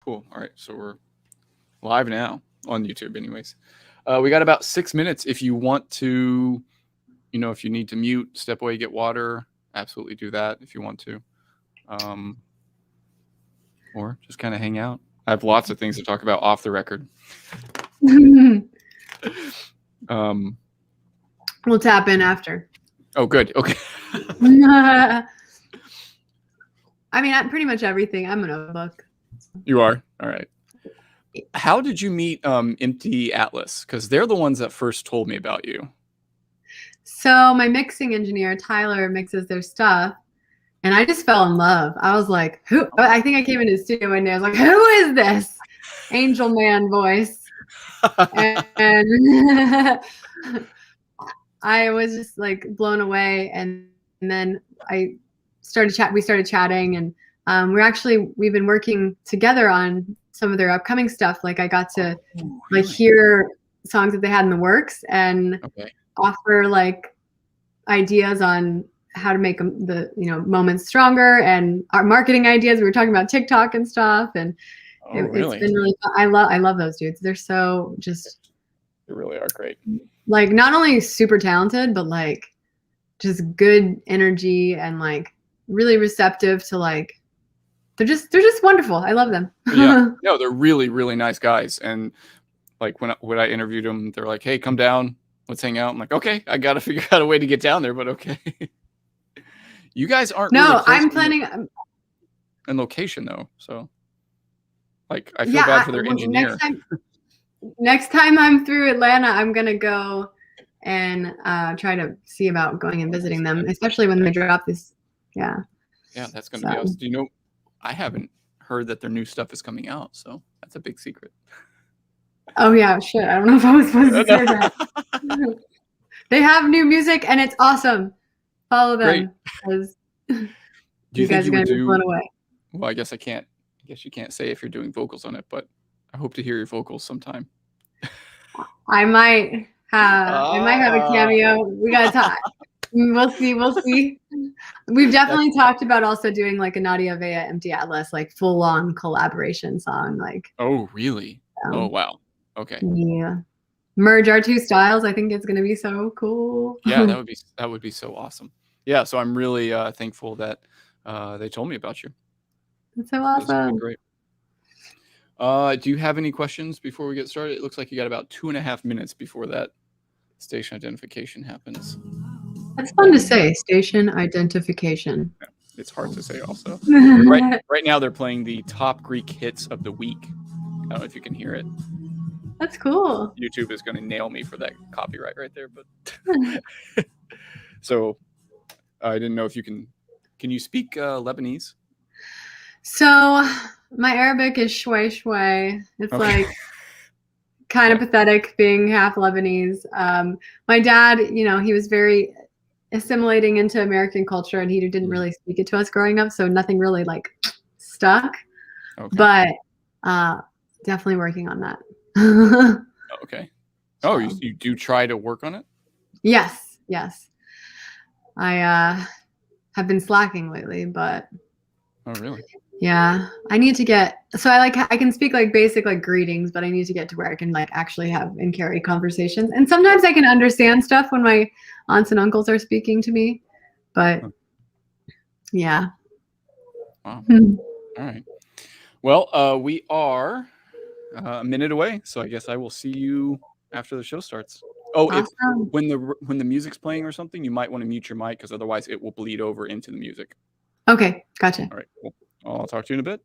Cool. All right. So we're live now on YouTube anyways. We got about 6 minutes. If you want to, if you need to mute, step away, get water, absolutely do that if you want to. Or just kind of hang out. I have lots of things to talk about off the record. We'll tap in after. Oh, good. Okay. I mean, pretty much everything. I'm an open book. You are? All right. How did you meet Empty Atlas? Because they're the ones that first told me about you. So my mixing engineer, Tyler, mixes their stuff. And I just fell in love. I was like, who? I think I came into the studio one day. I was like, who is this angel man voice? And I was just like blown away. And then we started chatting, and we've been working together on some of their upcoming stuff. Like I got to like hear songs that they had in the works and offer like ideas on how to make the moments stronger, and our marketing ideas. We were talking about TikTok and stuff, and it's been really fun. I love those dudes. They're so just. They really are great. Like not only super talented, but like just good energy and like really receptive to like. They're just wonderful. I love them. Yeah, no, they're really, really nice guys. And like when I interviewed them, they're like, "Hey, come down, let's hang out." I'm like, "Okay, I got to figure out a way to get down there," but okay. You guys aren't. No, really I'm planning. In location though, so like I feel bad for their engineer. Next time I'm through Atlanta, I'm gonna go and try to see about going and visiting them, especially when they drop this. Yeah. Yeah, that's gonna be awesome. Do you know? I haven't heard that their new stuff is coming out, so that's a big secret. Oh yeah, shit. I don't know if I was supposed to say that. They have new music and it's awesome. Follow them because you guys are gonna be blown away. Well, I guess you can't say if you're doing vocals on it, but I hope to hear your vocals sometime. I might have a cameo. We gotta talk. We'll see. We've definitely talked about also doing like a Nadia Vea Empty Atlas, like full on collaboration song. Like. Oh really? Oh wow. Okay. Yeah. Merge our two styles. I think it's gonna be so cool. Yeah, that would be so awesome. Yeah, so I'm really thankful that they told me about you. That's so awesome. Great. Do you have any questions before we get started? It looks like you got about 2.5 minutes before that station identification happens. That's fun to say, station identification. Yeah, it's hard to say also. Right now they're playing the top Greek hits of the week. I don't know if you can hear it. That's cool. YouTube is going to nail me for that copyright right there, but so I didn't know if you can you speak Lebanese? So my Arabic is shway shway. It's like kind of pathetic being half Lebanese. My dad, he was very assimilating into American culture, and he didn't really speak it to us growing up, so nothing really like stuck. But definitely working on that. Okay. Oh, you do try to work on it? Yes. I have been slacking lately, but. Oh, really? Yeah, I need to get. So I can speak like basic like greetings, but I need to get to where I can like actually have and carry conversations. And sometimes I can understand stuff when my aunts and uncles are speaking to me, but yeah. Wow. All right. Well, we are a minute away, so I guess I will see you after the show starts. Oh, awesome. When the music's playing or something, you might want to mute your mic because otherwise it will bleed over into the music. Okay, gotcha. All right, cool. I'll talk to you in a bit.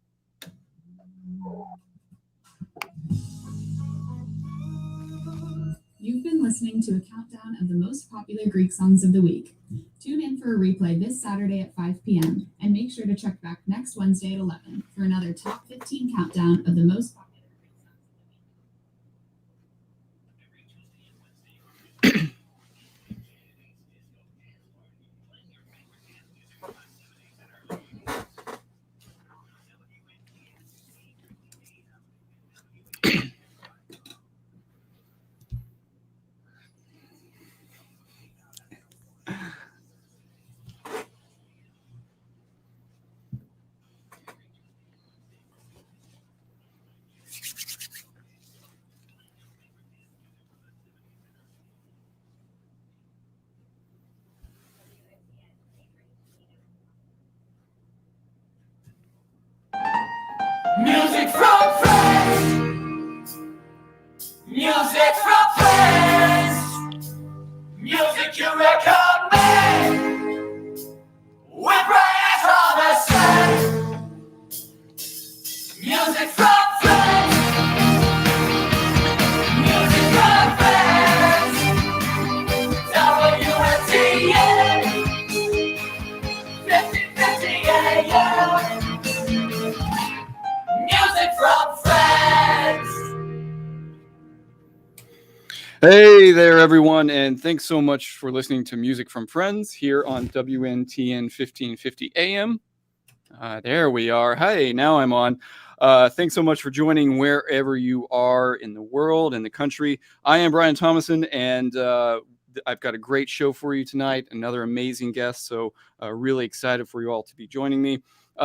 You've been listening to a countdown of the most popular Greek songs of the week. Tune in for a replay this Saturday at 5 p.m. and make sure to check back next Wednesday at 11 for another top 15 countdown of the most popular Greek songs of the week. Music from friends. Music from friends. Music you recommend. With Brian Thomason. Music from friends. Music from friends. WNTN. 5050 AM. Music from friends. Hey there, everyone, and thanks so much for listening to Music from Friends here on WNTN 1550 AM. There we are. Hey, now I'm on. Thanks so much for joining wherever you are in the world, in the country. I am Brian Thomason, and I've got a great show for you tonight, another amazing guest, so really excited for you all to be joining me.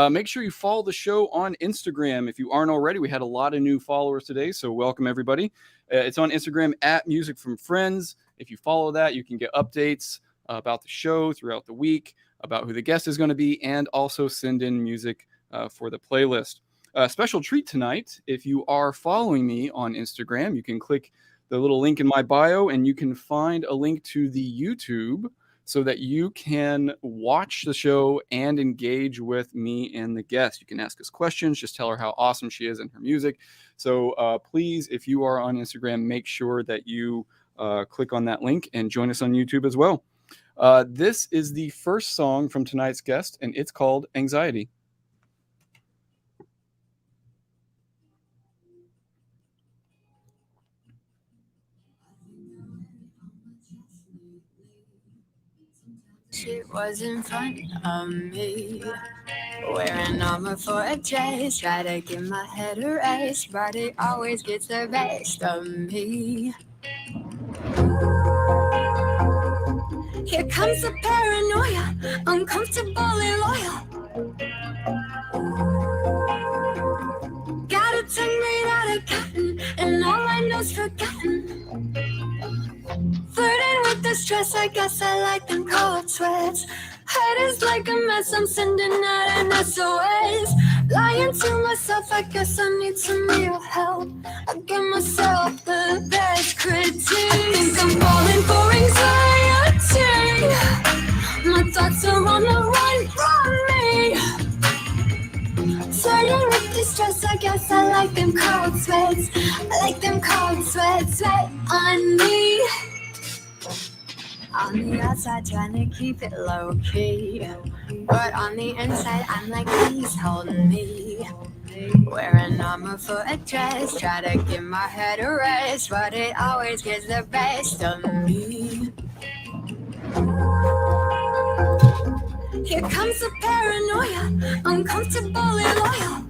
Make sure you follow the show on Instagram if you aren't already. We had a lot of new followers today, so welcome everybody. It's on Instagram at Music from Friends. If you follow that, you can get updates about the show throughout the week, about who the guest is going to be, and also send in music for the playlist. Special treat tonight, if you are following me on Instagram, you can click the little link in my bio and you can find a link to the YouTube so that you can watch the show and engage with me and the guest. You can ask us questions, just tell her how awesome she is in her music. So please, if you are on Instagram, make sure that you click on that link and join us on YouTube as well. This is the first song from tonight's guest, and it's called Anxiety. She was in front of me, wearing armor for a chase. Try to give my head a race, but it always gets the best of me. Here comes the paranoia, uncomfortably loyal. Got a tongue made out of cotton, and all I know's forgotten. Flirting with the stress, I guess I like them cold sweats. Head is like a mess, I'm sending out an SOS. Lying to myself, I guess I need some real help. I give myself the best critiques. I think I'm falling for anxiety. My thoughts are on the run from me. Flirting with the stress, I guess I like them cold sweats. I like them cold sweats right on me. On the outside, trying to keep it low key, but on the inside, I'm like, please hold me. Wearing armor for a dress, try to give my head a rest, but it always gets the best of me. Here comes the paranoia, uncomfortably loyal.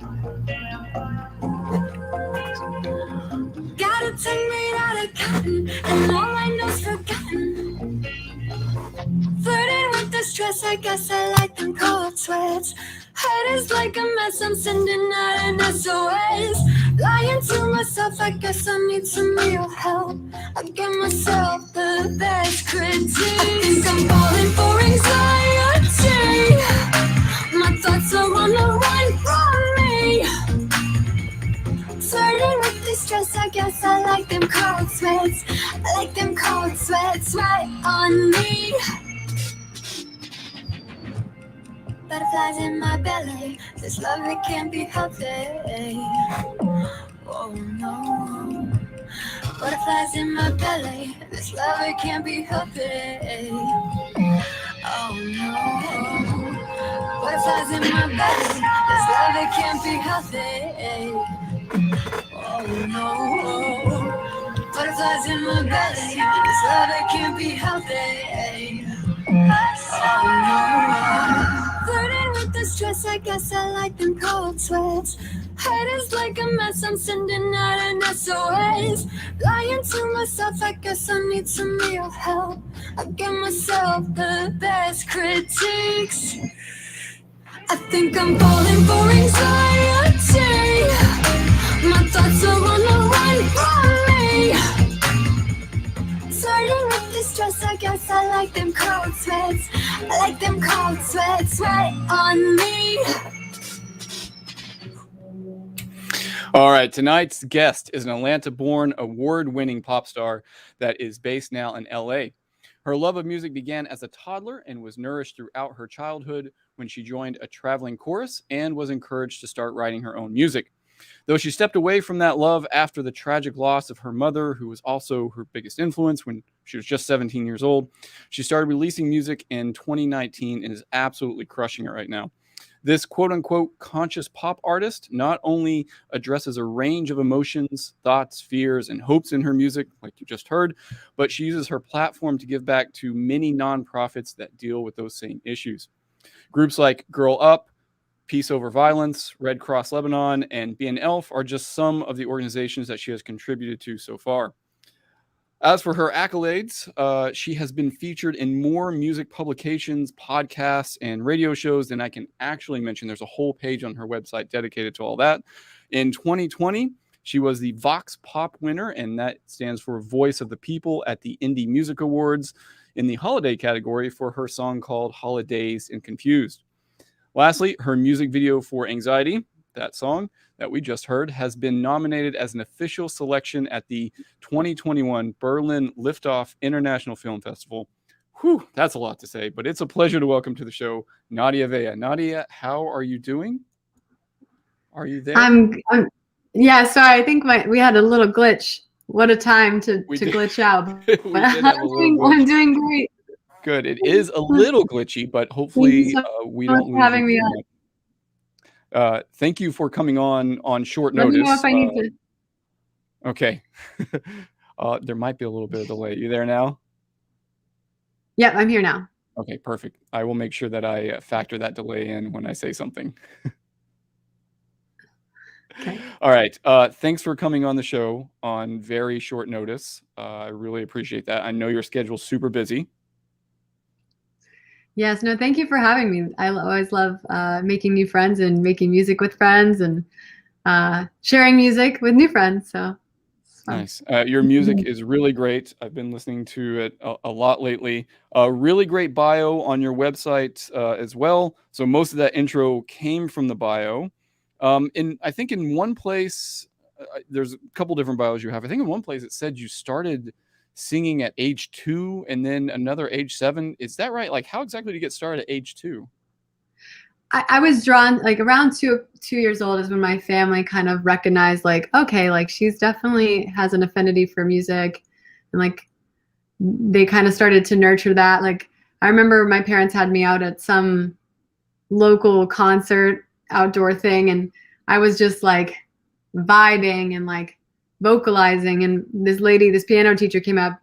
Got a tongue made out of cotton, and all I know's forgotten. Flirting with the stress, I guess I like them cold sweats. Head is like a mess, I'm sending out an SOS. Lying to myself, I guess I need some real help. I give myself the best critiques. I think I'm falling for anxiety. My thoughts are on the run from me. Flirting with the stress, I guess I like them cold sweats. I like them cold sweats right on me. Butterflies in my belly, this love it can't be healthy. Oh no. Butterflies in my belly, this love it can't be healthy. Oh no. Butterflies in my belly, this love it can't be healthy. Oh no. Butterflies in my belly, this love it can't be healthy. Oh no. Flirting with the stress, I guess I like them cold sweats. Head is like a mess, I'm sending out an SOS. Lying to myself, I guess I need some real help. I give myself the best critiques. I think I'm falling for anxiety. My thoughts are on the run from me. Flirting with the stress, I guess I like them cold sweats. I like them cold sweats right on me. All right, tonight's guest is an Atlanta-born, award-winning pop star that is based now in LA. Her love of music began as a toddler and was nourished throughout her childhood when she joined a traveling chorus and was encouraged to start writing her own music. Though she stepped away from that love after the tragic loss of her mother, who was also her biggest influence when she was just 17 years old, she started releasing music in 2019 and is absolutely crushing it right now. This quote-unquote conscious pop artist not only addresses a range of emotions, thoughts, fears, and hopes in her music, like you just heard, but she uses her platform to give back to many nonprofits that deal with those same issues. Groups like Girl Up, Peace Over Violence, Red Cross Lebanon, and Be an Elf are just some of the organizations that she has contributed to so far. As for her accolades, she has been featured in more music publications, podcasts, and radio shows than I can actually mention. There's a whole page on her website dedicated to all that. In 2020, she was the Vox Pop winner, and that stands for Voice of the People at the Indie Music Awards in the holiday category for her song called Holidays and Confused. Lastly, her music video for Anxiety, that song that we just heard, has been nominated as an official selection at the 2021 Berlin Liftoff International Film Festival. Whew, that's a lot to say, but it's a pleasure to welcome to the show Nadia Vea. Nadia, how are you doing? Are you there? Yeah, sorry, I think we had a little glitch. What a time to glitch out. I'm doing great. Good. It is a little glitchy, but hopefully we don't lose having me on. Thank you for coming on short notice. Let me know if I need to. Okay. There might be a little bit of delay. You there now? Yep, I'm here now. Okay, perfect. I will make sure that I factor that delay in when I say something. Okay. All right. Thanks for coming on the show on very short notice. I really appreciate that. I know your schedule's super busy. Yes, no, thank you for having me. I always love making new friends and making music with friends and sharing music with new friends. So nice. Your music is really great. I've been listening to it a lot lately. A really great bio on your website as well. So most of that intro came from the bio. I think in one place, there's a couple different bios you have. I think in one place it said you started singing at age 2 and then another age 7. Is that right? Like, how exactly did you get started at age 2? I was drawn like around 2 years old is when my family kind of recognized like, okay, like she's definitely has an affinity for music, and like they kind of started to nurture that. Like I remember my parents had me out at some local concert outdoor thing, and I was just like vibing and like vocalizing, and this piano teacher came up.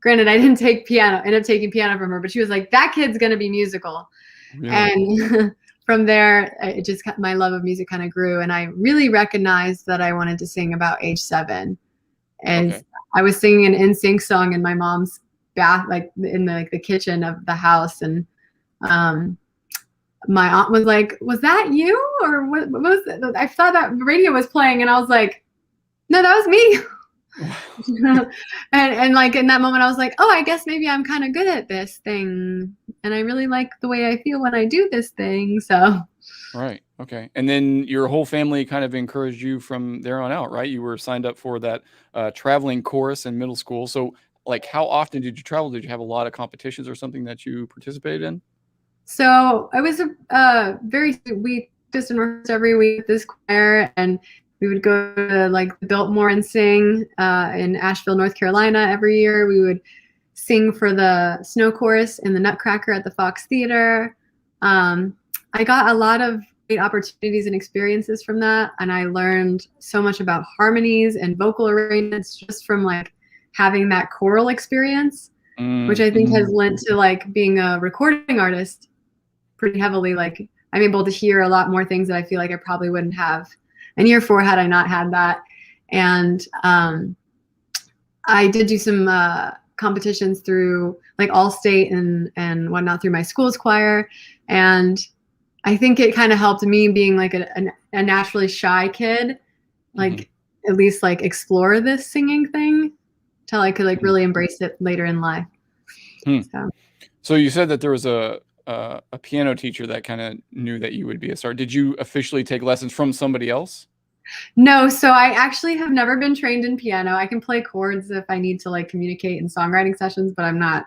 Granted, I didn't take piano, ended up taking piano from her, but she was like, that kid's gonna be musical. Really? And from there, my love of music kind of grew, and I really recognized that I wanted to sing about age 7. And I was singing an NSYNC song in my mom's bath, like in the kitchen of the house, and my aunt was like, "Was that you, or what was it?" I thought that radio was playing, and I was like, "No, that was me." and like in that moment, I was like, "Oh, I guess maybe I'm kind of good at this thing, and I really like the way I feel when I do this thing." So, right, okay. And then your whole family kind of encouraged you from there on out, right? You were signed up for that traveling chorus in middle school. So, like, how often did you travel? Did you have a lot of competitions or something that you participated in? So I was we just rehearsed every week with this choir, and we would go to like the Biltmore and sing in Asheville, North Carolina every year. We would sing for the snow chorus in the Nutcracker at the Fox Theater. I got a lot of great opportunities and experiences from that, and I learned so much about harmonies and vocal arrangements just from like having that choral experience, which I think has lent to like being a recording artist pretty heavily. Like I'm able to hear a lot more things that I feel like I probably wouldn't have in year 4 had I not had that. And I did do some competitions through like All-State and whatnot through my school's choir. And I think it kind of helped me being like a naturally shy kid, like at least like explore this singing thing till I could like really embrace it later in life. So you said that there was a piano teacher that kind of knew that you would be a star. Did you officially take lessons from somebody else? No, so I actually have never been trained in piano. I can play chords if I need to like communicate in songwriting sessions, but I'm not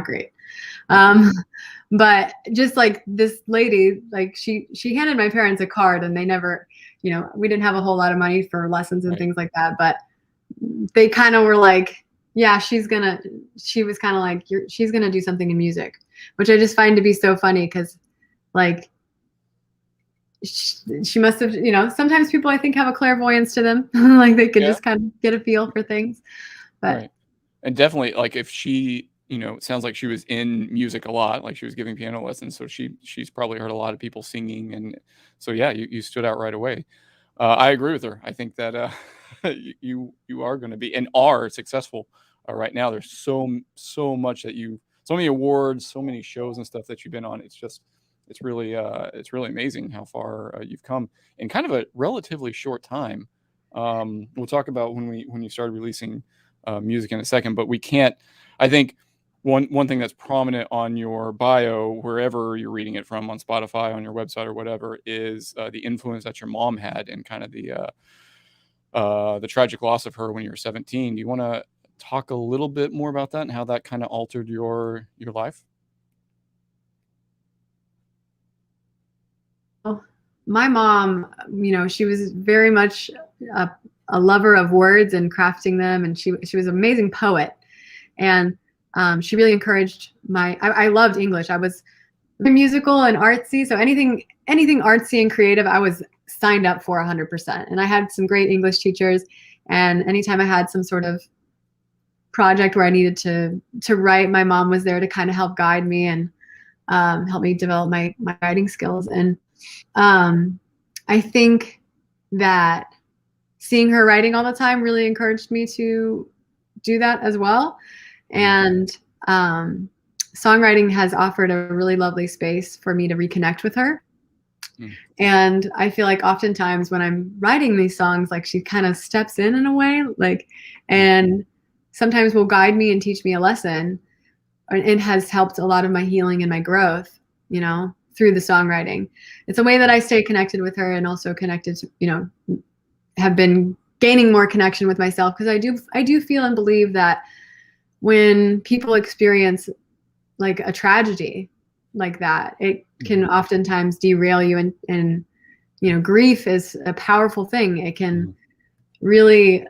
great. But just like this lady, like she handed my parents a card, and they never, you know, we didn't have a whole lot of money for lessons and things like that, but they kind of were like, yeah, she was kind of like, she's gonna do something in music, which I just find to be so funny because like she must have, you know, sometimes people I think have a clairvoyance to them, like they could just kind of get a feel for things. But and definitely like if she, you know, it sounds like she was in music a lot, like she was giving piano lessons, so she's probably heard a lot of people singing, and so yeah, you stood out right away. I agree with her. I think that you are going to be and are successful right now. There's so much that so many awards, so many shows and stuff that you've been on. It's really amazing how far you've come in kind of a relatively short time. We'll talk about when you started releasing music in a second, but we can't. I think one thing that's prominent on your bio, wherever you're reading it from, on Spotify, on your website, or whatever, is the influence that your mom had and kind of the tragic loss of her when you were 17. Do you want to talk a little bit more about that and how that kind of altered your life? My mom, you know, she was very much a lover of words and crafting them, and she was an amazing poet, and she really encouraged I loved English. I was musical and artsy, so anything artsy and creative I was signed up for 100%. And I had some great English teachers, and anytime I had some sort of project where I needed to write, my mom was there to kind of help guide me and help me develop my writing skills. And I think that seeing her writing all the time really encouraged me to do that as well. And songwriting has offered a really lovely space for me to reconnect with her. And I feel like oftentimes when I'm writing these songs, like she kind of steps in a way, like, and sometimes will guide me and teach me a lesson. It has helped a lot of my healing and my growth, you know, through the songwriting. It's a way that I stay connected with her, and also connected to, you know, have been gaining more connection with myself, because I do feel and believe that when people experience like a tragedy like that, it can oftentimes derail you, and you know, grief is a powerful thing. It can really,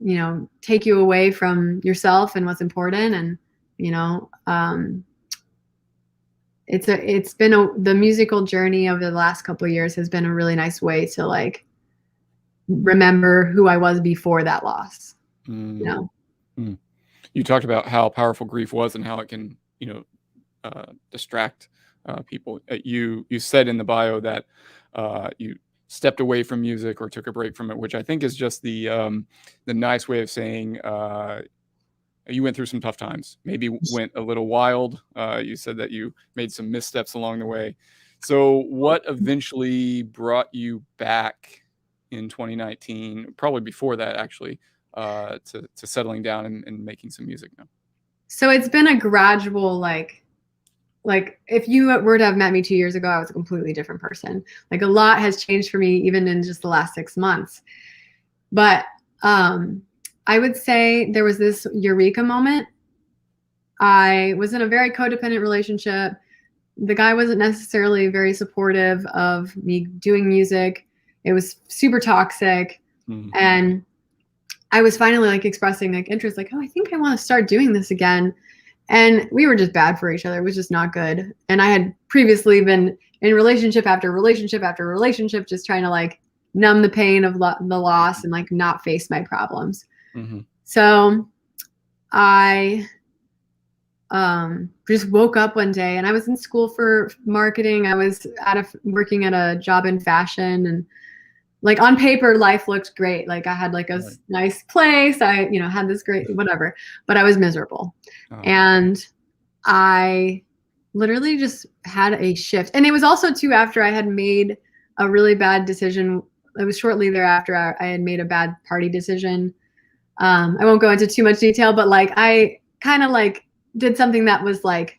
you know, take you away from yourself and what's important. And you know, it's been the musical journey over the last couple of years has been a really nice way to like remember who I was before that loss. You know, you talked about how powerful grief was and how it can, you know, distract people. You said in the bio that you stepped away from music or took a break from it, which I think is just the nice way of saying you went through some tough times, maybe went a little wild. You said that you made some missteps along the way. So what eventually brought you back in 2019, probably before that actually, to settling down and making some music now? So it's been a gradual, like if you were to have met me 2 years ago, I was a completely different person. Like a lot has changed for me even in just the last 6 months. But I would say there was this eureka moment. I was in a very codependent relationship. The guy wasn't necessarily very supportive of me doing music. It was super toxic. And I was finally like expressing like interest, like, oh, I think I want to start doing this again. And we were just bad for each other. It was just not good. And I had previously been in relationship after relationship after relationship, just trying to like numb the pain of the loss and like not face my problems. So I just woke up one day, and I was in school for marketing. I was working at a job in fashion, and like on paper, life looked great. Like I had like a nice place. I, you know, had this great whatever, but I was miserable. And I literally just had a shift. And it was also too after I had made a really bad decision. It was shortly thereafter I had made a bad party decision. I won't go into too much detail, but like I kind of like did something that was like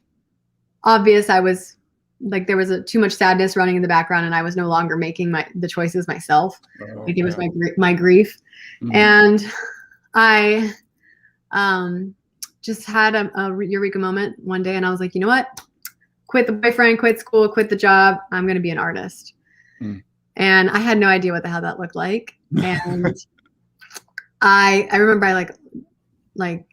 obvious I was like there was too much sadness running in the background, and I was no longer making the choices myself. Like it was my grief. And I just had a eureka moment one day, and I was like, you know what? Quit the boyfriend, quit school, quit the job. I'm going to be an artist. And I had no idea what the hell that looked like. And I remember I like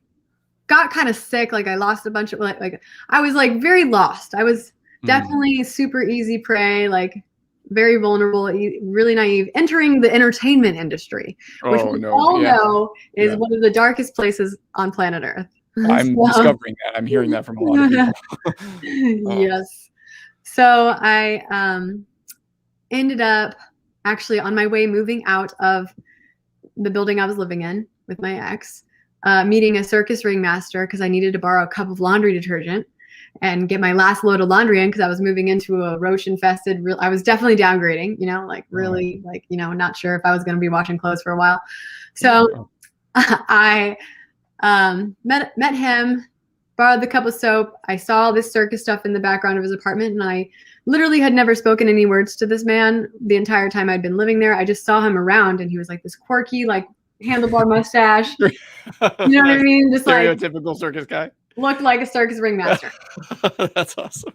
got kind of sick. Like I lost a bunch of like I was like very lost. I was definitely super easy prey, like very vulnerable, really naive, entering the entertainment industry, which we all know is one of the darkest places on planet Earth. I'm discovering that. I'm hearing that from a lot of people. Yes. So I ended up actually on my way moving out of the building I was living in with my ex, meeting a circus ringmaster because I needed to borrow a cup of laundry detergent and get my last load of laundry in because I was moving into a roach infested. I was definitely downgrading, you know, like really like, you know, not sure if I was going to be washing clothes for a while. So I met him, borrowed the cup of soap. I saw this circus stuff in the background of his apartment, and I literally had never spoken any words to this man the entire time I'd been living there. I just saw him around, and he was like this quirky, like handlebar mustache. You know what I mean? Just stereotypical like circus guy. Looked like a circus ringmaster. That's awesome.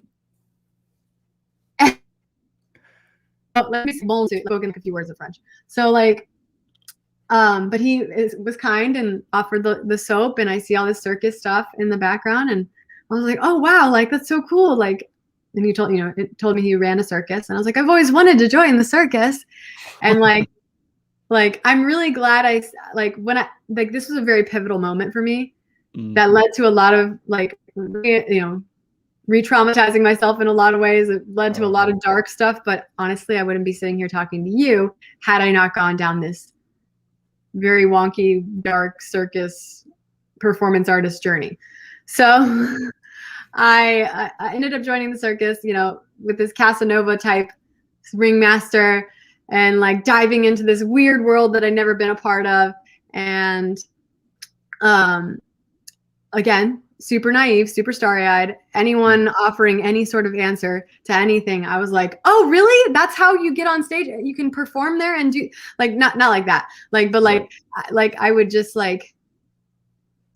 Let me spoken a few words of French. So like, but he was kind and offered the soap, and I see all this circus stuff in the background, and I was like, oh wow, like that's so cool. Like, and he told me he ran a circus, and I was like, I've always wanted to join the circus, and like I'm really glad this was a very pivotal moment for me that led to a lot of like re-traumatizing myself in a lot of ways. It led to a lot of dark stuff, but honestly, I wouldn't be sitting here talking to you had I not gone down this very wonky, dark circus performance artist journey. So I ended up joining the circus, you know, with this Casanova type ringmaster and like diving into this weird world that I'd never been a part of. And again, super naive, super starry-eyed. Anyone offering any sort of answer to anything, I was like, "Oh, really? That's how you get on stage? You can perform there and do like not like that, like, but like I would just like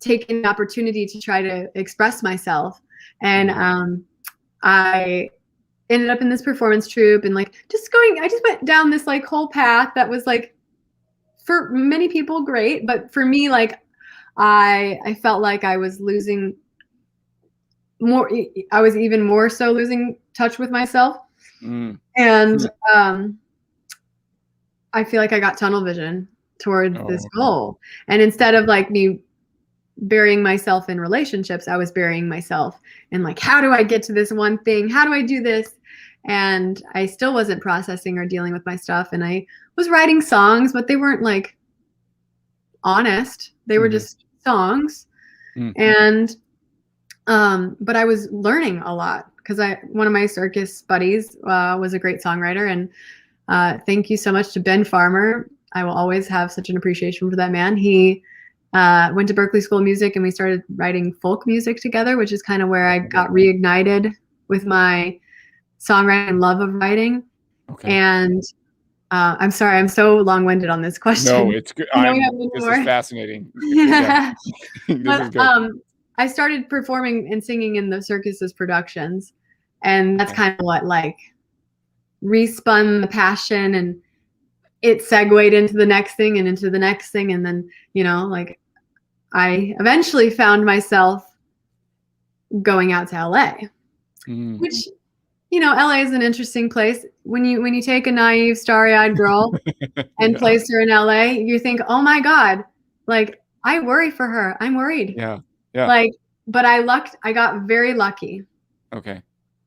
take an opportunity to try to express myself." And I ended up in this performance troupe and like I just went down this like whole path that was like for many people great, but for me like I felt like I was losing more. I was even more so losing touch with myself. And I feel like I got tunnel vision toward this goal. And instead of like me burying myself in relationships, I was burying myself in like, how do I get to this one thing? How do I do this? And I still wasn't processing or dealing with my stuff. And I was writing songs, but they weren't like honest. They were just songs. And but I was learning a lot because one of my circus buddies was a great songwriter. And thank you so much to Ben Farmer. I will always have such an appreciation for that man. He went to Berklee School of Music, and we started writing folk music together, which is kind of where I got reignited with my songwriting and love of writing. And I'm sorry, I'm so long-winded on this question. No, it's good. This is fascinating. Yeah. But I started performing and singing in the circus's productions, and that's kind of what like respun the passion, and it segued into the next thing and into the next thing, and then like I eventually found myself going out to LA, which LA is an interesting place. When you take a naive, starry-eyed girl and place her in LA, you think, oh my God, like I worry for her. I'm worried. Yeah. Like, but I got very lucky.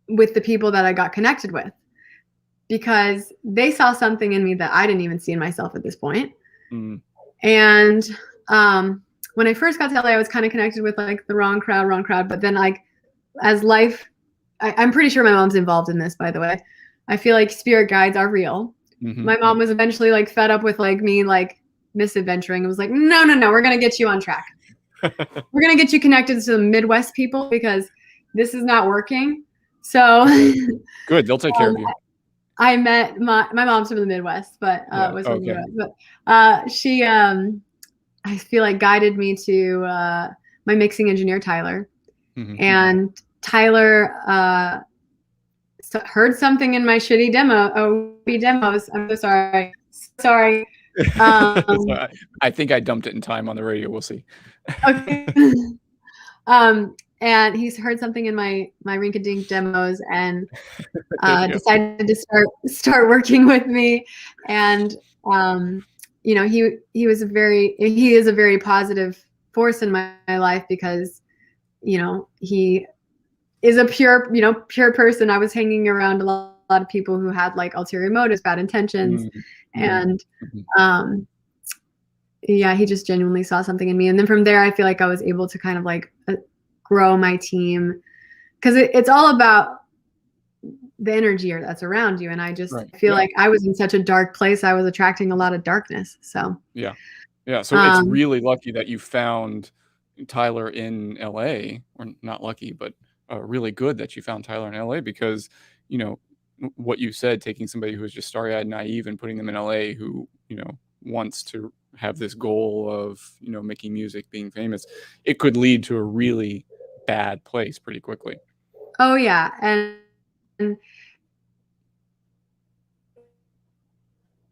With the people that I got connected with, because they saw something in me that I didn't even see in myself at this point. And when I first got to LA, I was kind of connected with like the wrong crowd. But then like as life, I'm pretty sure my mom's involved in this, by the way. I feel like spirit guides are real. My mom was eventually like fed up with like me like misadventuring. It was like, no, we're going to get you on track. We're going to get you connected to the Midwest people because this is not working. So Good. They'll take care of you. I met my mom's from the Midwest, but Yeah, was from the okay. Midwest. But she I feel like guided me to my mixing engineer Tyler, and Tyler heard something in my shitty demos. I'm so sorry. Sorry. I think I dumped it in time on the radio. We'll see. Okay. And he's heard something in my rink-a-dink demos and decided to start working with me. And you know, he is a very positive force in my life because, you know, he is a pure person. I was hanging around a lot of people who had like ulterior motives, bad intentions, and yeah, he just genuinely saw something in me. And then from there, I feel like I was able to kind of like grow my team, because it's all about the energy that's around you. And I just feel like I was in such a dark place. I was attracting a lot of darkness. So yeah. So it's really lucky that you found Tyler in LA, or not lucky, but really good that you found Tyler in LA, because, you know, what you said, taking somebody who is just starry-eyed, naive, and putting them in LA, who, you know, wants to have this goal of, you know, making music, being famous, it could lead to a really bad place pretty quickly. Oh yeah. And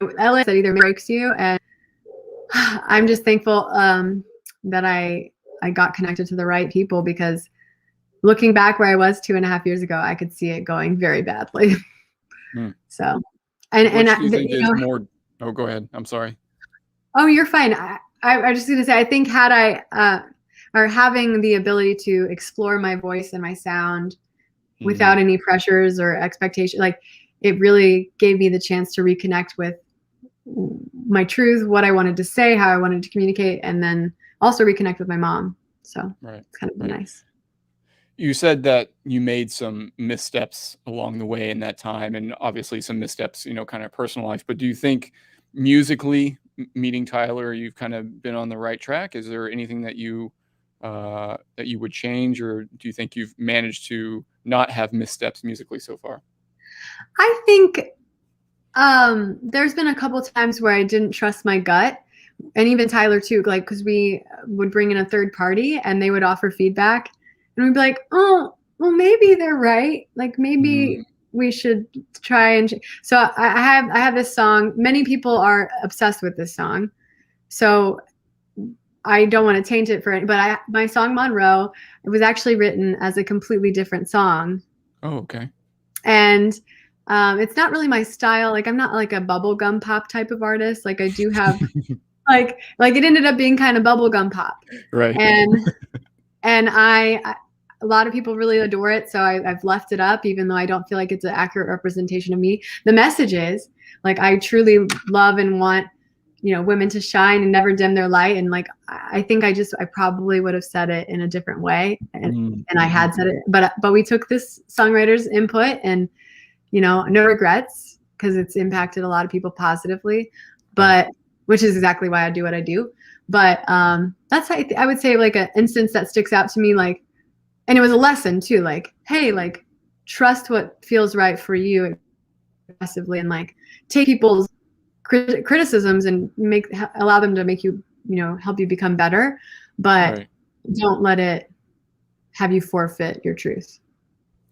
LA that either breaks you, and I'm just thankful that I got connected to the right people, because looking back where I was 2.5 years ago, I could see it going very badly. So, and do you think is more? Oh, go ahead. I'm sorry. Oh, you're fine. I was just gonna say, I think had I or having the ability to explore my voice and my sound without any pressures or expectation, like, it really gave me the chance to reconnect with my truth, what I wanted to say, how I wanted to communicate, and then also reconnect with my mom. So it's kind of nice. You said that you made some missteps along the way in that time, and obviously some missteps, you know, kind of personal life. But do you think musically, meeting Tyler, you've kind of been on the right track? Is there anything that you would change, or do you think you've managed to not have missteps musically so far? I think there's been a couple times where I didn't trust my gut, and even Tyler too, like, because we would bring in a third party and they would offer feedback, and we'd be like, oh, well, maybe they're right. Like, maybe we should try and so I have this song. Many people are obsessed with this song, so I don't want to taint it for it. But my song Monroe, it was actually written as a completely different song. Oh, okay. And it's not really my style. Like, I'm not like a bubblegum pop type of artist. Like, I do have like it ended up being kind of bubblegum pop. Right. And a lot of people really adore it. So I've left it up, even though I don't feel like it's an accurate representation of me. The message is, like, I truly love and want, you know, women to shine and never dim their light. And like, I think I probably would have said it in a different way, and I had said it, but we took this songwriter's input, and, you know, no regrets, because it's impacted a lot of people positively, but which is exactly why I do what I do. But that's how I would say, like, an instance that sticks out to me, like, and it was a lesson too, like, hey, like, trust what feels right for you aggressively, and like, take people's criticisms and allow them to make you, you know, help you become better, but don't let it have you forfeit your truth.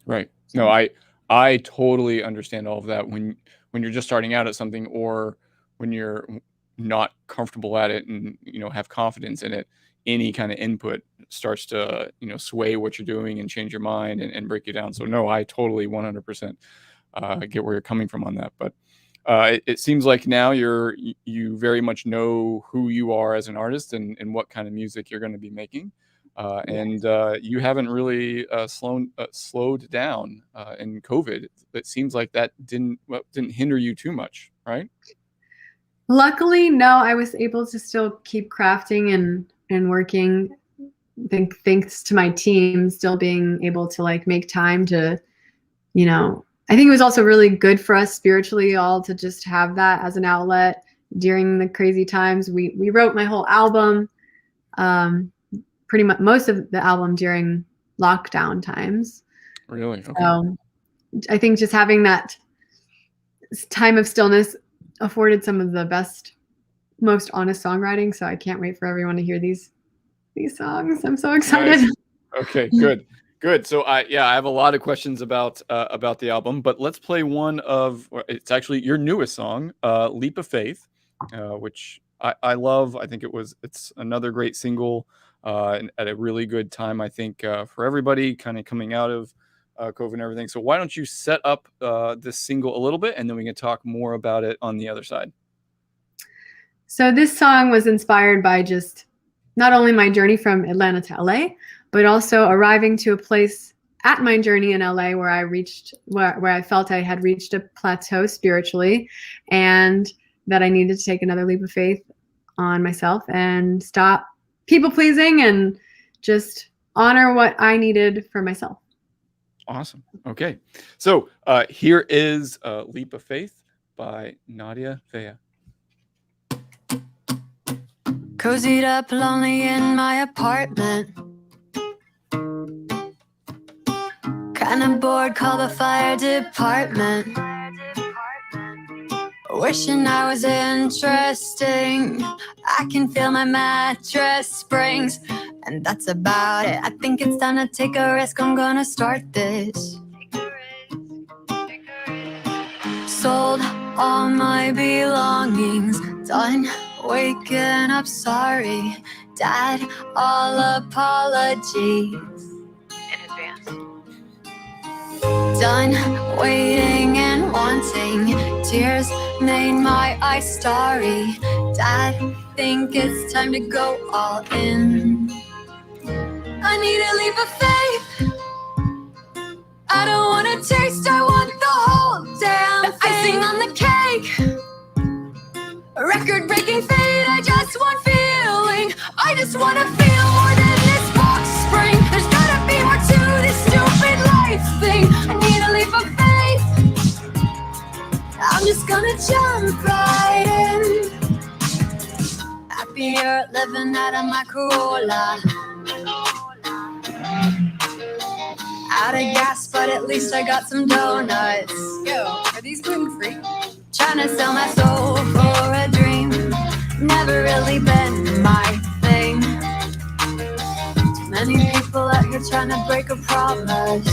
Right. No, I totally understand all of that. When you're just starting out at something, or when you're not comfortable at it and, you know, have confidence in it, any kind of input starts to, you know, sway what you're doing and change your mind and break you down. So no, I totally 100% get where you're coming from on that. But it seems like now you very much know who you are as an artist and what kind of music you're going to be making. And you haven't really slowed down in COVID. It seems like that didn't hinder you too much, right? Luckily, no. I was able to still keep crafting and working. Thanks to my team still being able to, like, make time to, you know, I think it was also really good for us spiritually all to just have that as an outlet during the crazy times. We wrote my whole album, pretty much most of the album during lockdown times. Really? Okay. So I think just having that time of stillness afforded some of the best, most honest songwriting. So I can't wait for everyone to hear these songs. I'm so excited. Nice. Okay, good. Good. So I have a lot of questions about the album, but let's play one of, it's actually your newest song, Leap of Faith, which I love. I think it's another great single at a really good time, I think, for everybody kind of coming out of COVID and everything. So why don't you set up this single a little bit, and then we can talk more about it on the other side. So this song was inspired by just not only my journey from Atlanta to LA, but also arriving to a place at my journey in LA where I reached, where I felt I had reached a plateau spiritually, and that I needed to take another leap of faith on myself and stop people pleasing and just honor what I needed for myself. Awesome. Okay. So here is Leap of Faith by Nadia Vea. Cozied up lonely in my apartment. Kinda bored, call the fire department. Wishing I was interesting. I can feel my mattress springs, and that's about it. I think it's time to take a risk. I'm gonna start this. Sold all my belongings, done waking up sorry. Dad, all apologies in advance. Done waiting and wanting. Tears made my eyes starry. Dad, think it's time to go all in. I need a leap of faith. I don't want a taste, I want the whole damn thing. Icing on the cake. A record-breaking fate, I just want feeling. I just want to feel more than this box spring. There's gotta be more to this stupid life thing. I need a leap of faith. I'm just gonna jump right in. Happier living out of my Corolla. Out of gas, but at least I got some donuts. Yo, are these gluten-free? Trying to sell my soul for a dream. Never really been my thing. Too many people out here trying to break a promise.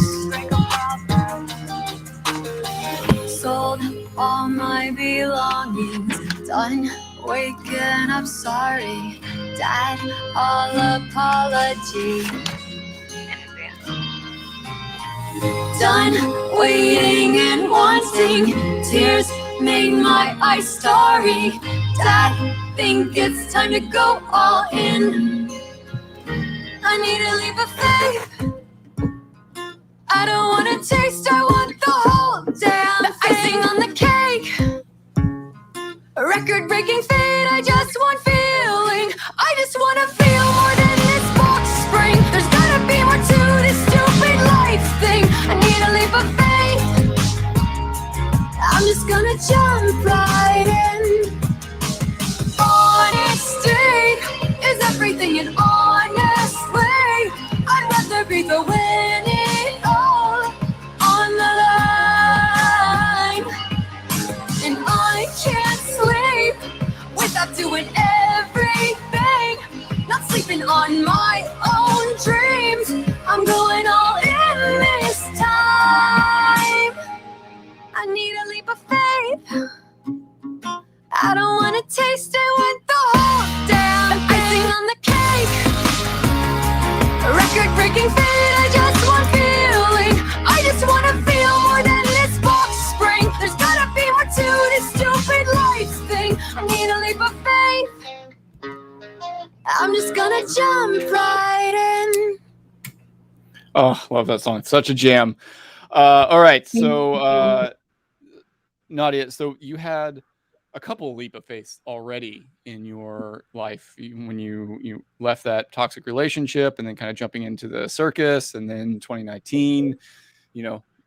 Sold all my belongings. Done waking up sorry. Dad, all apologies. Done waiting and wanting. Tears made my eyes starry. Dad, think it's time to go all in. I need a leap of faith. I don't want a taste, I want the whole damn thing. Icing on the cake. A record-breaking fate, I just want feeling. I just want to feel more than this box spring. There's gotta be more to this stupid life thing. I need a leap of faith. I'm just gonna jump right in. Honesty is everything in honest way. I'd rather be the win it all on the line. And I can't sleep without doing everything. Not sleeping on my own dreams. I'm going all in this time. I need a leap of faith. I don't want a taste, I want the whole damn thing. Icing on the cake. A record-breaking fate, I just want feeling. I just want to feel more than this box spring. There's gotta be more to this stupid life thing. I need a leap of faith. I'm just gonna jump right in. Oh, love that song. It's such a jam. All right. So, Nadia, so you had a couple leap of faith already in your life when you left that toxic relationship and then kind of jumping into the circus, and then 2019,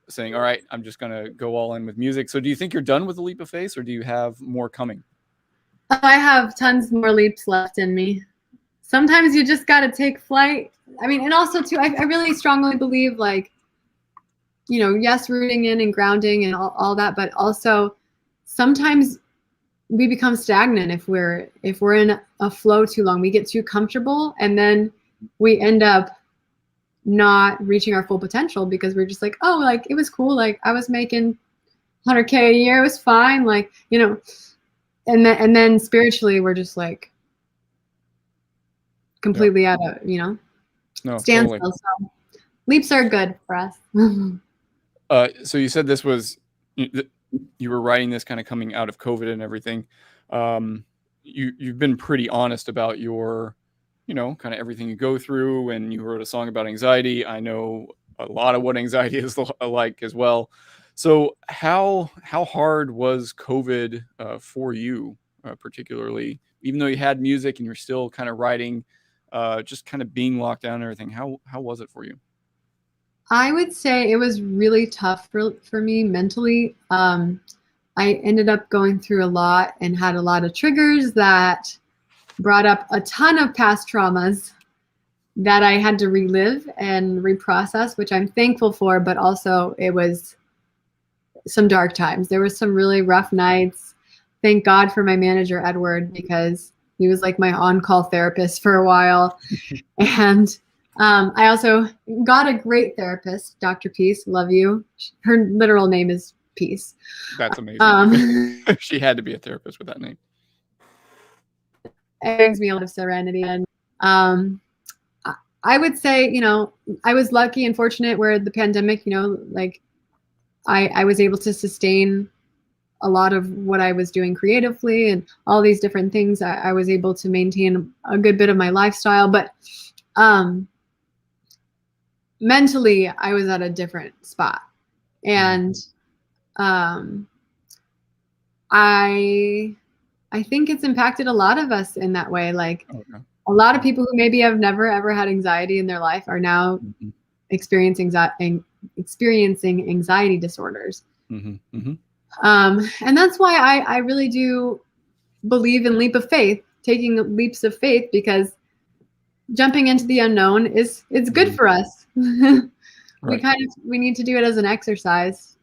saying, all right, I'm just going to go all in with music. So do you think you're done with the leap of faith, or do you have more coming? I have tons more leaps left in me. Sometimes you just got to take flight. I mean, and also too, I really strongly believe, like, yes, rooting in and grounding and all that, but also sometimes we become stagnant if we're in a flow too long. We get too comfortable, and then we end up not reaching our full potential because we're just like, oh, like it was cool, like I was making 100K a year, it was fine, like, and then spiritually we're just like completely out of, standstill. Totally. So leaps are good for us. So you said this was, you were writing this kind of coming out of COVID and everything. You've been pretty honest about your, kind of everything you go through, and you wrote a song about anxiety. I know a lot of what anxiety is like as well. So how hard was COVID for you, particularly, even though you had music and you're still kind of writing, just kind of being locked down and everything? How was it for you? I would say it was really tough for me mentally. I ended up going through a lot and had a lot of triggers that brought up a ton of past traumas that I had to relive and reprocess, which I'm thankful for, but also it was some dark times. There were some really rough nights. Thank God for my manager, Edward, because he was like my on-call therapist for a while. And I also got a great therapist, Dr. Peace. Love you. Her literal name is Peace. That's amazing. She had to be a therapist with that name. It brings me a lot of serenity. And I would say, I was lucky and fortunate where the pandemic, like I was able to sustain a lot of what I was doing creatively and all these different things. I was able to maintain a good bit of my lifestyle, but mentally I was at a different spot. And I think it's impacted a lot of us in that way. Like a lot of people who maybe have never ever had anxiety in their life are now experiencing anxiety disorders. And that's why I really do believe in leap of faith, taking leaps of faith, because jumping into the unknown it's good for us. We need to do it as an exercise,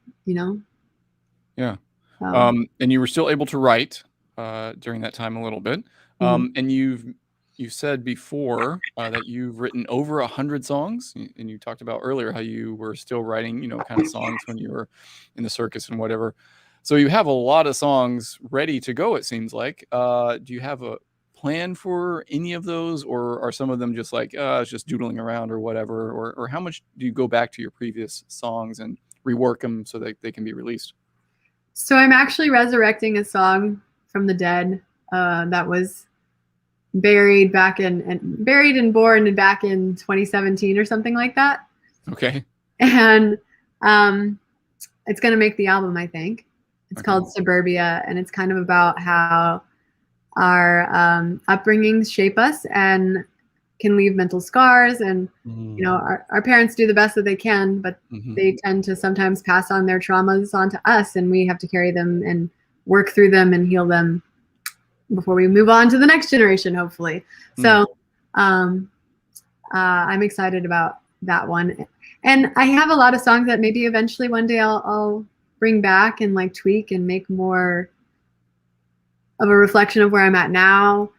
Yeah. And you were still able to write during that time a little bit. And you said before that you've written over 100 songs, and you talked about earlier how you were still writing, kind of songs when you were in the circus and whatever. So you have a lot of songs ready to go, it seems like. Do you have a plan for any of those, or are some of them just like it's just doodling around or whatever, or how much do you go back to your previous songs and rework them so that they can be released? So I'm actually resurrecting a song from the dead that was buried and born back in 2017 or something like that. Okay. And it's going to make the album, I think. It's called Suburbia, and it's kind of about how our upbringings shape us and can leave mental scars. And our parents do the best that they can, but they tend to sometimes pass on their traumas onto us, and we have to carry them and work through them and heal them before we move on to the next generation, hopefully. So I'm excited about that one. And I have a lot of songs that maybe eventually one day I'll bring back and like tweak and make more of a reflection of where I'm at now.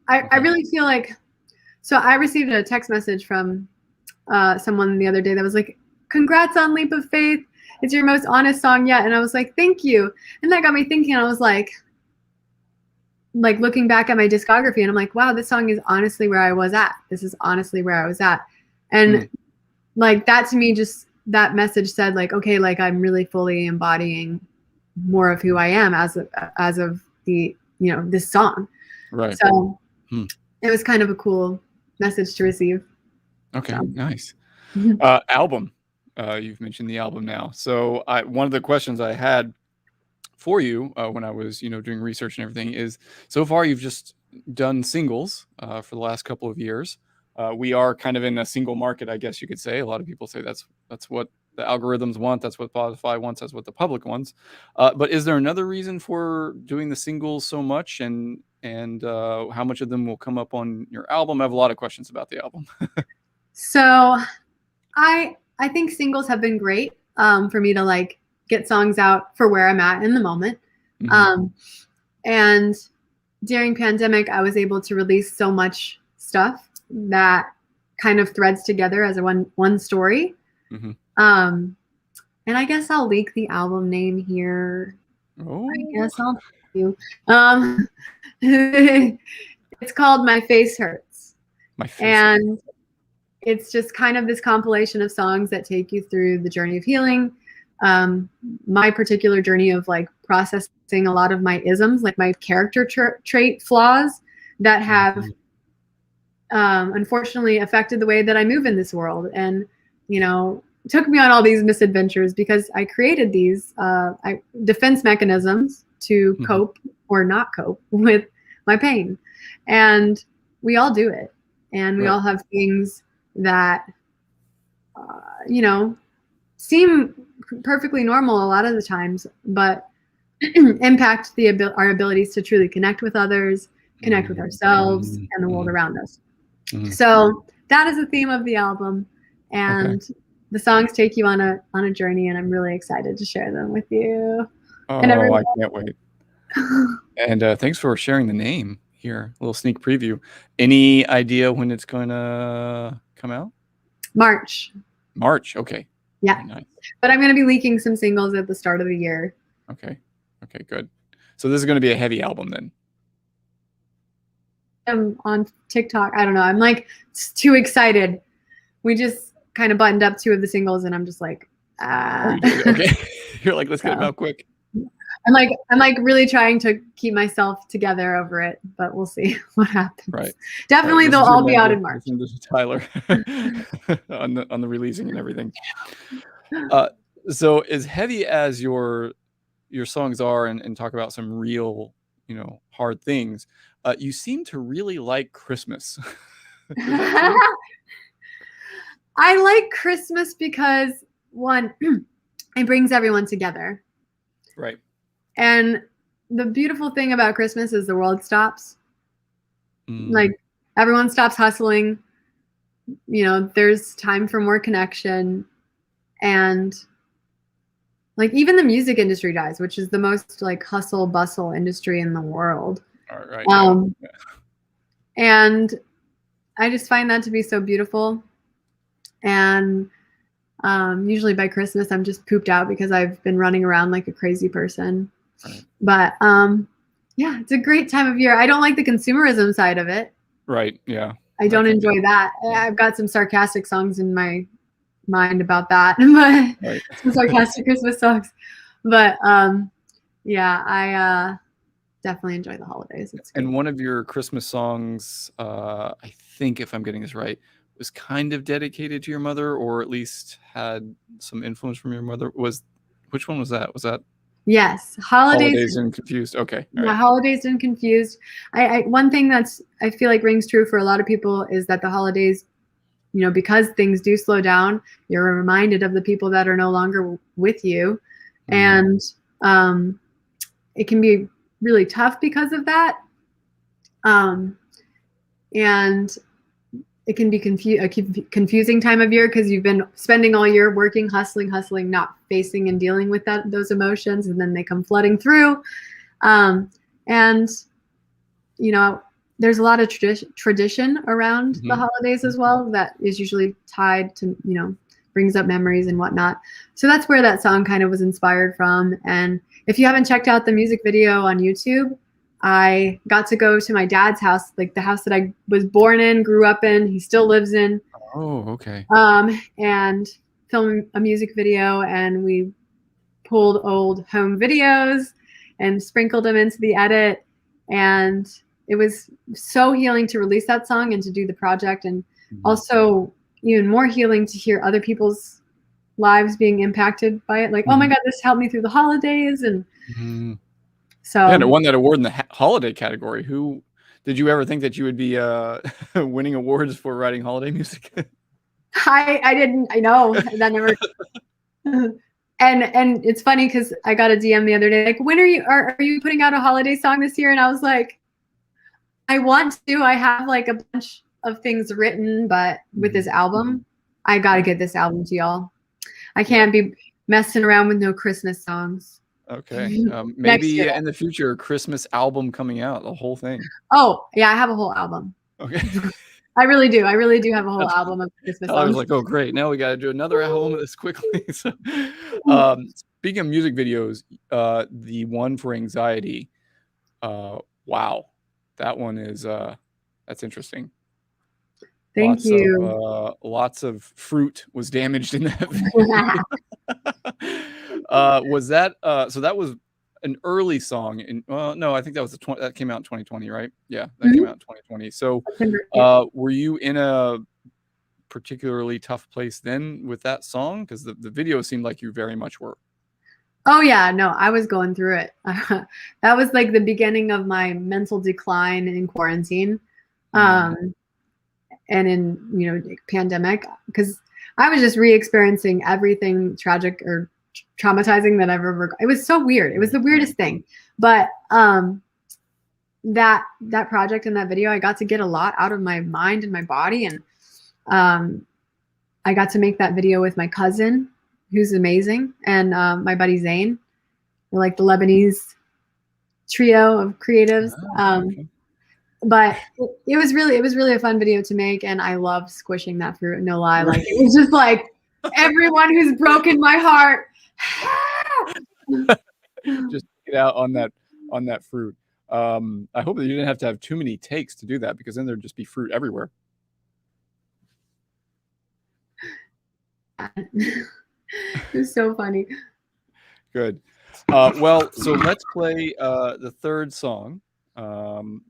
I really feel like, so I received a text message from someone the other day that was like, congrats on Leap of Faith. It's your most honest song yet. And I was like, thank you. And that got me thinking. I was like looking back at my discography, and I'm like, wow, this song is honestly where I was at. This is honestly where I was at. And like that to me, just that message said like, okay, like I'm really fully embodying more of who I am as of the, this song. Right. So it was kind of a cool message to receive. Okay. So. Nice. Album. You've mentioned the album now. So one of the questions I had for you when I was, doing research and everything is, so far you've just done singles for the last couple of years. We are kind of in a single market, I guess you could say. A lot of people say that's what the algorithms want. That's what Spotify wants. That's what the public wants. But is there another reason for doing the singles so much, and how much of them will come up on your album? I have a lot of questions about the album. So I I think singles have been great for me to like get songs out for where I'm at in the moment. And during pandemic, I was able to release so much stuff that kind of threads together as a one story. And I guess I'll leak the album name here. Oh. I guess I'll do. It's called My Face Hurts. My Face and Hurts. It's just kind of this compilation of songs that take you through the journey of healing. My particular journey of like processing a lot of my isms, like my character trait flaws that have unfortunately affected the way that I move in this world. And, you know, took me on all these misadventures because I created these defense mechanisms to cope or not cope with my pain. And we all do it. And we all have things that, you know, seem perfectly normal a lot of the times, but impact our abilities to truly connect with others, connect with ourselves and the world around us. So that is the theme of the album. And the songs take you on a journey, and I'm really excited to share them with you. Oh, I can't wait. And thanks for sharing the name here. A little sneak preview. Any idea when it's going to come out? March. March. Okay. Yeah. Nice. But I'm going to be leaking some singles at the start of the year. Okay. Okay, good. So this is going to be a heavy album then. I'm on TikTok. I don't know. I'm like too excited. We just kind of buttoned up 2 of the singles, and I'm just like, Oh, you did? Okay. You're like, let's get them out quick. I'm like really trying to keep myself together over it, but we'll see what happens. Right. Definitely, they'll all be out in March. This is Tyler on the releasing and everything. So as heavy as your songs are, and talk about some real, you know, hard things, you seem to really like Christmas. I like Christmas because, one, it brings everyone together. Right. And the beautiful thing about Christmas is the world stops. Like, everyone stops hustling. You know, there's time for more connection. And like, even the music industry dies, which is the most like hustle bustle industry in the world. All right. And I just find that to be so beautiful. And usually by Christmas, I'm just pooped out because I've been running around like a crazy person. Right. But yeah, it's a great time of year. I don't like the consumerism side of it. Right. Yeah. I don't enjoy that. I've got some sarcastic songs in my mind about that, but some sarcastic Christmas songs. But yeah, I definitely enjoy the holidays. It's and one of your Christmas songs, I think, if I'm getting this right, was kind of dedicated to your mother, or at least had some influence from your mother. Which one was that? Was that? Yes, Holidays and Confused. Okay. Yeah, Holidays and Confused. I one thing that's I feel like rings true for a lot of people is that the holidays, you know, because things do slow down, you're reminded of the people that are no longer with you, and it can be really tough because of that, and it can be a confusing time of year because you've been spending all year working, hustling, not facing and dealing with those emotions, and then they come flooding through. And you know, there's a lot of tradition around the holidays as well that is usually tied to, you know, brings up memories and whatnot. So that's where that song kind of was inspired from. And if you haven't checked out the music video on YouTube, I got to go to my dad's house, like the house that I was born in, grew up in, he still lives in. Oh, okay. And film a music video, and we pulled old home videos and sprinkled them into the edit. And it was so healing to release that song and to do the project, and also even more healing to hear other people's lives being impacted by it. Like, oh my God, this helped me through the holidays. And so, yeah, and it won that award in the holiday category. Who did you ever think that you would be winning awards for writing holiday music? I didn't. I know that never. And it's funny because I got a DM the other day, like, when are you putting out a holiday song this year? And I was like, I want to. I have like a bunch of things written, but with this album, I gotta get this album to y'all. I can't be messing around with no Christmas songs. Okay. Maybe in the future, a Christmas album coming out, the whole thing. Oh, yeah, I have a whole album. Okay. I really do. I really do have a whole album of Christmas songs. I was like, oh, great. Now we got to do another album of this quickly. So, speaking of music videos, the one for Anxiety, wow. That one is, that's interesting. Thank you. Lots of fruit was damaged in that video. Was that, so that was an early song no, I think that was that came out in 2020, right? Yeah, that came out in 2020. So were you in a particularly tough place then with that song? Because the video seemed like you very much were. Oh yeah, no, I was going through it. That was like the beginning of my mental decline in quarantine. And in pandemic, because I was just re-experiencing everything tragic or traumatizing that I've ever. It was so weird. It was the weirdest thing. But that project and that video, I got to get a lot out of my mind and my body, and I got to make that video with my cousin, who's amazing, and my buddy Zane. We're like the Lebanese trio of creatives. Okay. But it was really a fun video to make, and I loved squishing that fruit. No lie, like it was just like everyone who's broken my heart. Just get out on that fruit. I hope that you didn't have to have too many takes to do that, because then there'd just be fruit everywhere. It was so funny. Good. Well, so let's play the third song.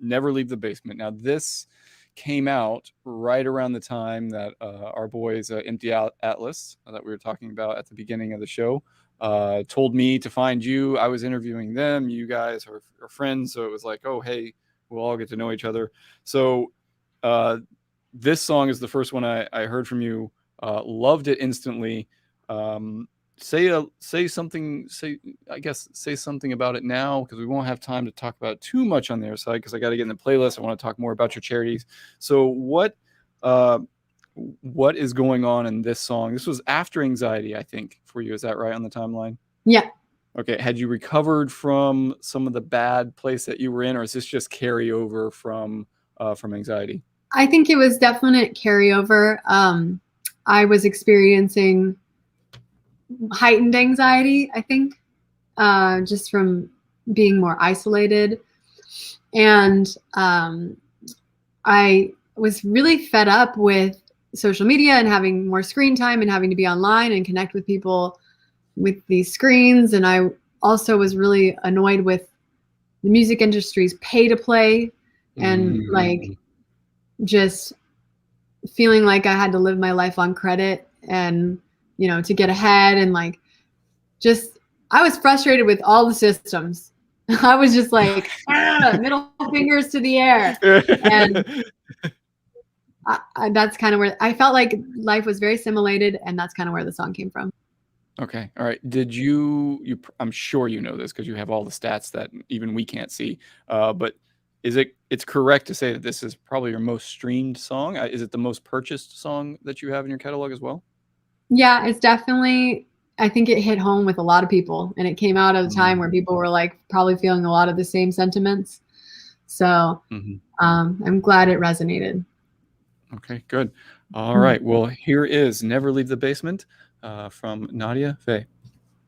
Never Leave the Basement. Now this came out right around the time that our boys Empty Atlas that we were talking about at the beginning of the show told me to find you. I was interviewing them. You guys are friends, so it was like, oh hey, we'll all get to know each other. So this song is the first one I heard from you. Loved it instantly. Say something about it now, because we won't have time to talk about too much on their side, because I got to get in the playlist. I want to talk more about your charities. So what is going on in this song? This was after Anxiety, I think, for you. Is that right on the timeline? Yeah. Okay. Had you recovered from some of the bad place that you were in, or is this just carryover from Anxiety? I think it was definite carryover. I was experiencing heightened anxiety, I think, just from being more isolated. And I was really fed up with social media and having more screen time and having to be online and connect with people with these screens. And I also was really annoyed with the music industry's pay to play and like just feeling like I had to live my life on credit and to get ahead, and like just I was frustrated with all the systems. I was just like middle fingers to the air, and that's kind of where I felt like life was very simulated, and that's kind of where the song came from. Okay. All right. Did you I'm sure you know this because you have all the stats that even we can't see, but it's correct to say that this is probably your most streamed song? Is it the most purchased song that you have in your catalog as well? Yeah, it's definitely, I think it hit home with a lot of people, and it came out at a time where people were like probably feeling a lot of the same sentiments. So I'm glad it resonated. Okay, good. All right. Well, here is Never Leave the Basement from Nadia Faye.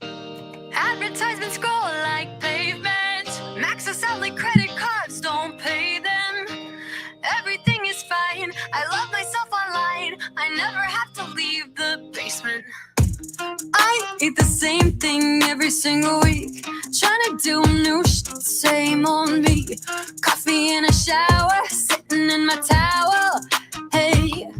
Advertisements scroll like pavement. Max us out like credit cards, don't pay them. Everything is fine. I love myself online. I never have to leave the basement. I eat the same thing every single week. Trying to do new shit, same old me. Coffee in a shower, sitting in my towel. Hey,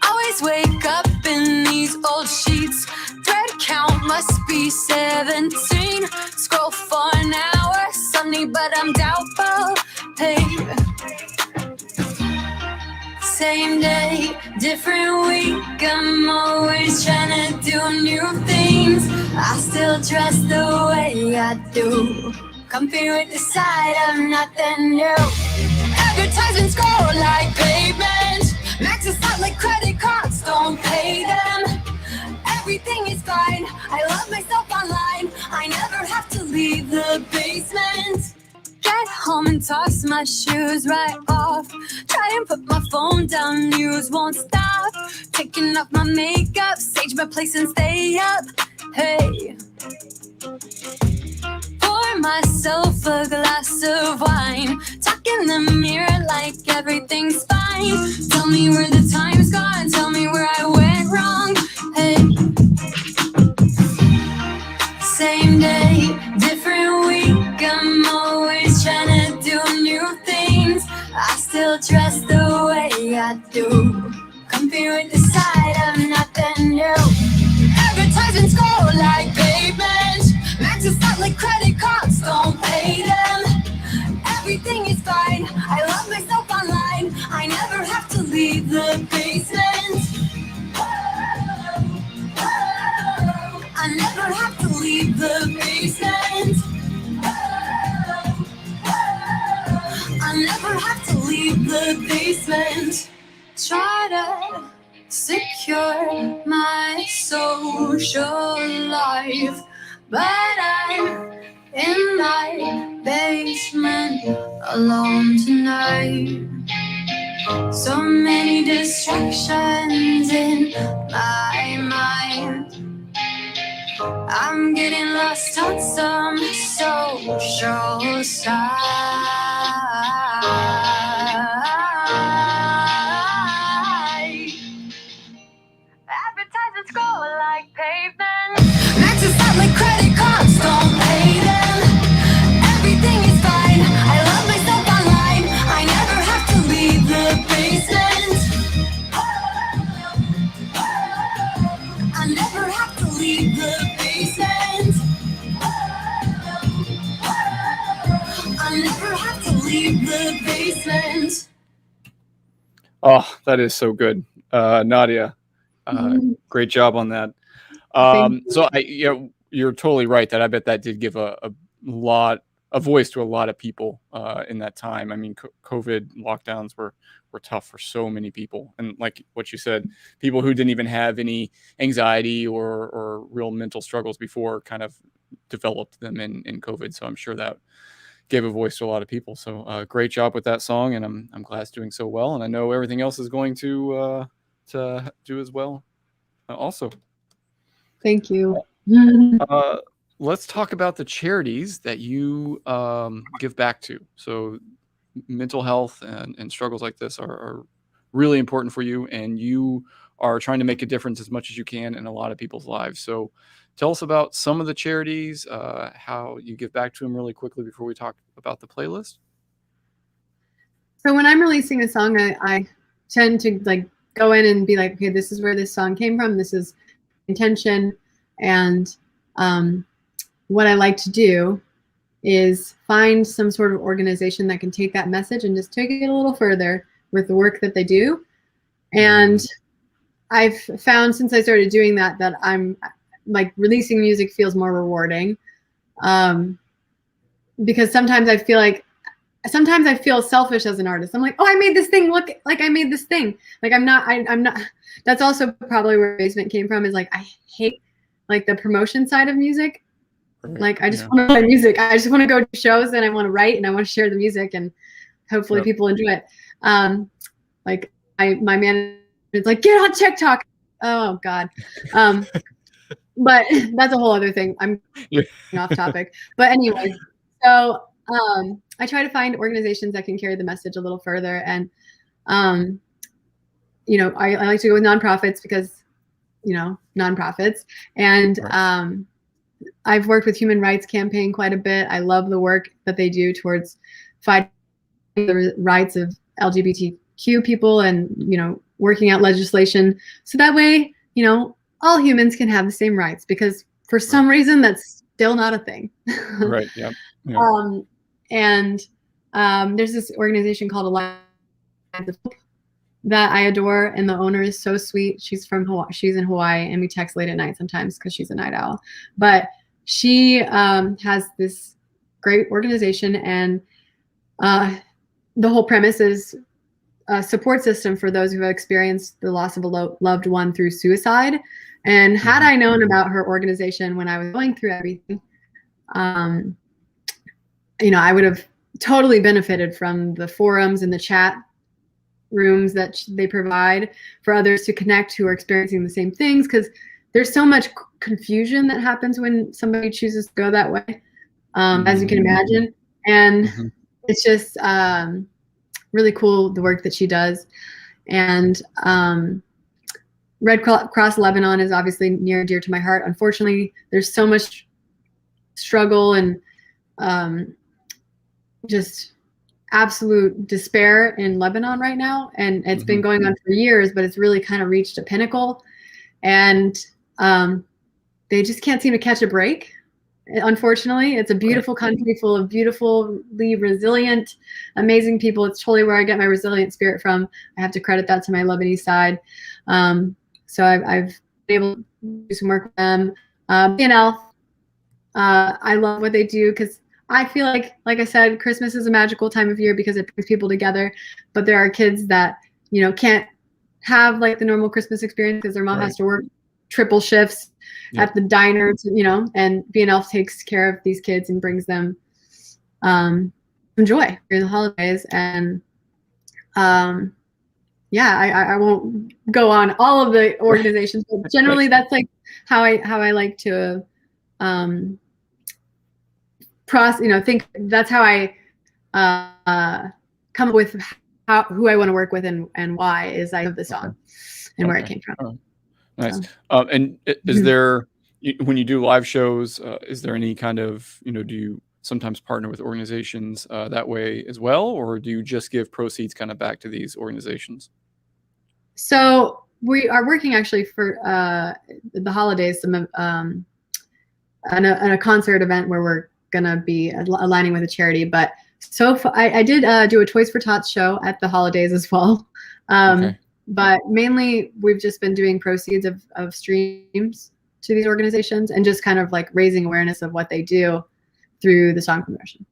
always wake up in these old sheets. Thread count must be 17. Scroll for an hour, sunny but I'm doubtful. Hey, same day, different week. I'm always trying to do new things. I still dress the way I do. Comfy with the side of nothing new. Advertisements go like pavement. Max is out like credit fine. I love myself online. I never have to leave the basement. Get home and toss my shoes right off. Try and put my phone down, news won't stop. Taking off my makeup, sage my place and stay up. Hey, pour myself a glass of wine. Talk in the mirror like everything's fine. Tell me where the time's gone, tell me where I went wrong. Hey, same day, different week. I'm always trying to do new things. I still dress the way I do. Compare with the side of nothing new. Advertisements go like pavement. Maxes out like credit cards, don't pay them. Everything is fine. I love myself online. I never have to leave the basement. I never have to leave the basement. I never have to leave the basement. Try to secure my social life, but I'm in my basement alone tonight. So many distractions in my mind. I'm getting lost on some social side. Advertisements go like pavement. Maxes out like credit cards, don't pay them. Everything is fine. I love myself online. I never have to leave the basement. I never have to leave the basement. I never have to leave the basement. Oh, that is so good. Nadia, great job on that. So you're totally right that I bet that did give a voice to a lot of people in that time. I mean, COVID lockdowns were tough for so many people. And like what you said, people who didn't even have any anxiety or real mental struggles before kind of developed them in COVID. So I'm sure that gave a voice to a lot of people. So great job with that song. And I'm glad it's doing so well. And I know everything else is going to do as well also. Thank you. Let's talk about the charities that you give back to. So mental health and struggles like this are really important for you, and you are trying to make a difference as much as you can in a lot of people's lives. So tell us about some of the charities, how you give back to them really quickly before we talk about the playlist. So when I'm releasing a song, I tend to like go in and be like, okay, this is where this song came from. This is intention. And what I like to do is find some sort of organization that can take that message and just take it a little further with the work that they do. And I've found since I started doing that I'm like releasing music feels more rewarding. Because sometimes I feel selfish as an artist. I'm like, oh, I made this thing. Look, like I made this thing. Like I'm not, that's also probably where Basement came from, is like, I hate like the promotion side of music. Right. Like I just want to play music. I just want to go to shows and I want to write and I want to share the music and hopefully people enjoy it. Like my manager is like, get on TikTok. Oh God. But that's a whole other thing. I'm off topic. But anyway, so I try to find organizations that can carry the message a little further. And, you know, I like to go with nonprofits because, you know, nonprofits. And I've worked with Human Rights Campaign quite a bit. I love the work that they do towards fighting the rights of LGBTQ people and, you know, working out legislation. So that way, you know, all humans can have the same rights, because for some reason that's still not a thing. Right. Yep. And there's this organization called Alliance of Hope that I adore, and the owner is so sweet. She's from Hawaii. She's in Hawaii, and we text late at night sometimes because she's a night owl. But she has this great organization, and the whole premise is support system for those who have experienced the loss of a loved one through suicide. And had I known about her organization when I was going through everything, you know, I would have totally benefited from the forums and the chat rooms that they provide for others to connect who are experiencing the same things, because there's so much confusion that happens when somebody chooses to go that way, as you can imagine. And it's just really cool, the work that she does. And Red Cross Lebanon is obviously near and dear to my heart. Unfortunately, there's so much struggle and just absolute despair in Lebanon right now. And it's been going on for years, but it's really kind of reached a pinnacle. And they just can't seem to catch a break. Unfortunately, it's a beautiful country full of beautifully resilient, amazing people. It's totally where I get my resilient spirit from. I have to credit that to my Lebanese side. So I've been able to do some work with them. WNTN, I love what they do, because I feel like I said, Christmas is a magical time of year because it brings people together. But there are kids that, you know, can't have like the normal Christmas experience because their mom has to work triple shifts at the diner, you know, and WNTN takes care of these kids and brings them some joy during the holidays. And yeah, I won't go on all of the organizations, but generally that's like how I like to think. That's how I come up with who I want to work with and why is I have the song and where it came from. Nice. And is there, when you do live shows, is there any kind of, you know, do you sometimes partner with organizations that way as well, or do you just give proceeds kind of back to these organizations? So we are working actually for the holidays, on a concert event where we're gonna be aligning with a charity. But so far, I did do a Toys for Tots show at the holidays as well. But mainly we've just been doing proceeds of streams to these organizations and just kind of like raising awareness of what they do through the song promotion.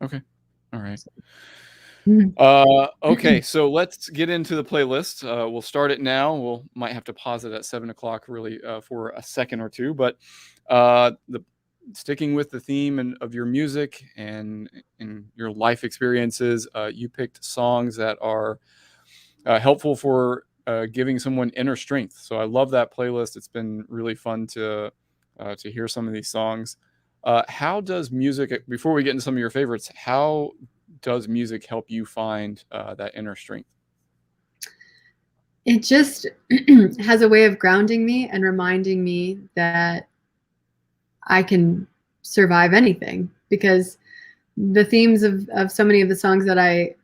Okay. All right. Okay, so let's get into the playlist. We'll start it now. Might have to pause it at 7 o'clock really for a second or two, but sticking with the theme of your music and in your life experiences, you picked songs that are helpful for giving someone inner strength. So I love that playlist. It's been really fun to hear some of these songs. How does music, before we get into some of your favorites, how does music help you find that inner strength? It just has a way of grounding me and reminding me that I can survive anything, because the themes of so many of the songs that I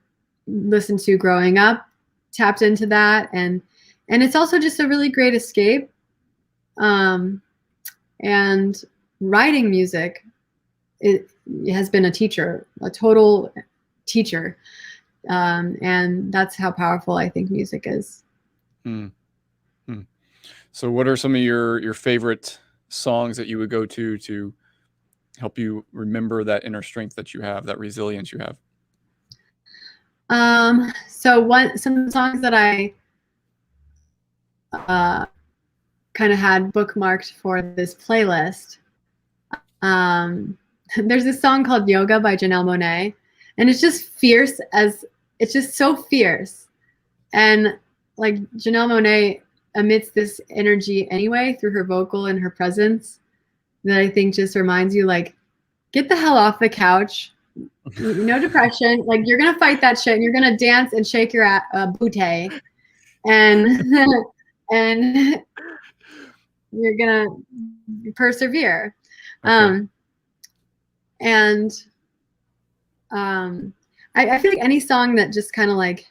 listened to growing up tapped into that, and it's also just a really great escape. And writing music, it has been a total teacher, and that's how powerful I think music is. So what are some of your favorite songs that you would go to help you remember that inner strength that you have, that resilience you have? So some songs that I kind of had bookmarked for this playlist. There's this song called Yoga by Janelle Monáe, and it's just fierce, it's just so fierce. And like Janelle Monáe emits this energy anyway through her vocal and her presence that I think just reminds you, like, get the hell off the couch. No depression. Like, you're gonna fight that shit, and you're gonna dance and shake your booty, and and you're gonna persevere. Okay. I feel like any song that just kind of like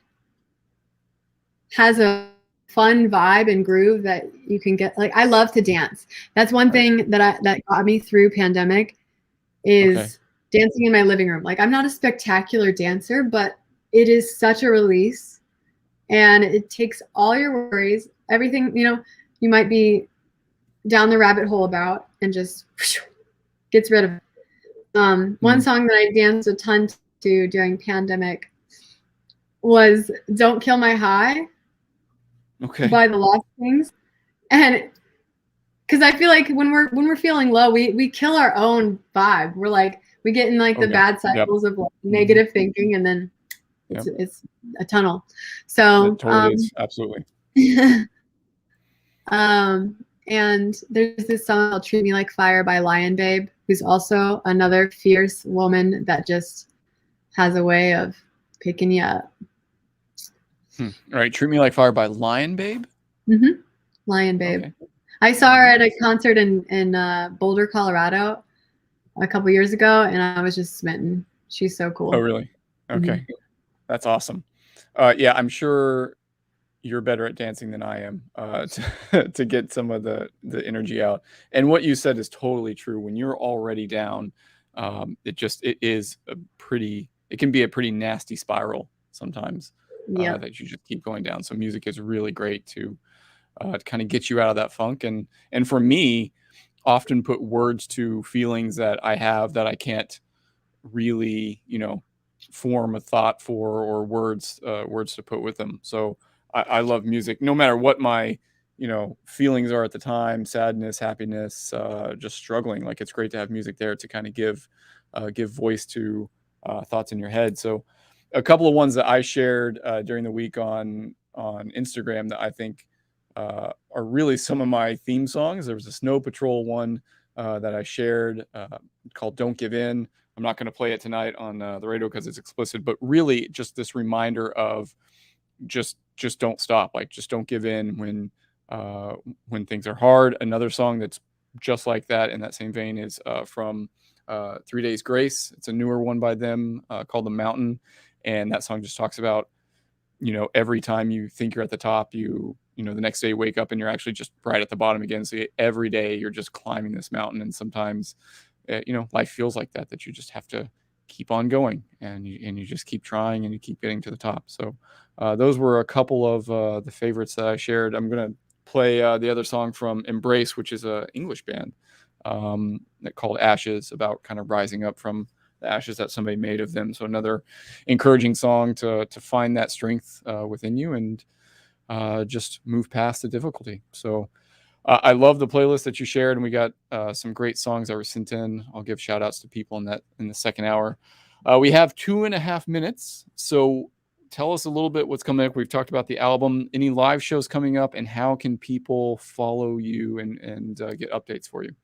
has a fun vibe and groove that you can get, like, I love to dance. That's one thing that got me through pandemic is dancing in my living room. Like, I'm not a spectacular dancer, but it is such a release, and it takes all your worries, everything, you know, you might be down the rabbit hole about, and just gets rid of it. One song that I danced a ton to during pandemic was "Don't Kill My High" by the Lost Kings, and because I feel like when we're feeling low, we kill our own vibe. We're like we get in like the bad cycles of like negative thinking, and then it's a tunnel. So it totally is. Absolutely. And there's this song called "Treat Me Like Fire" by Lion Babe, who's also another fierce woman that just has a way of picking you up. All right, "Treat Me Like Fire" by Lion Babe. Lion Babe. Okay. I saw her at a concert in Boulder, Colorado, a couple years ago, and I was just smitten. She's so cool. Oh, really? Okay, that's awesome. Yeah, I'm sure you're better at dancing than I am to get some of the energy out. And what you said is totally true. When you're already down, it can be a pretty nasty spiral sometimes that you just keep going down. So music is really great to kind of get you out of that funk. And for me, often put words to feelings that I have that I can't really, form a thought for, or words to put with them. So I love music, no matter what my, feelings are at the time, sadness, happiness, just struggling. Like, it's great to have music there to kind of give voice to thoughts in your head. So a couple of ones that I shared during the week on Instagram that I think are really some of my theme songs. There was a Snow Patrol one that I shared called "Don't Give In." I'm not going to play it tonight on the radio because it's explicit, but really just this reminder of just don't stop. Like, just don't give in when things are hard. Another song that's just like that in that same vein is from 3 Days Grace. It's a newer one by them called "The Mountain," and that song just talks about, every time you think you're at the top, the next day you wake up and you're actually just right at the bottom again. So every day you're just climbing this mountain, and sometimes life feels like that you just have to keep on going, and you just keep trying, and you keep getting to the top. So those were a couple of the favorites that I shared. I'm going to play the other song from Embrace, which is an English band called "Ashes," about kind of rising up from the ashes that somebody made of them. So another encouraging song to find that strength within you and just move past the difficulty. So I love the playlist that you shared, and we got some great songs that were sent in. I'll give shout outs to people in the second hour. We have 2.5 minutes. So tell us a little bit what's coming up. We've talked about the album, any live shows coming up, and how can people follow you and get updates for you?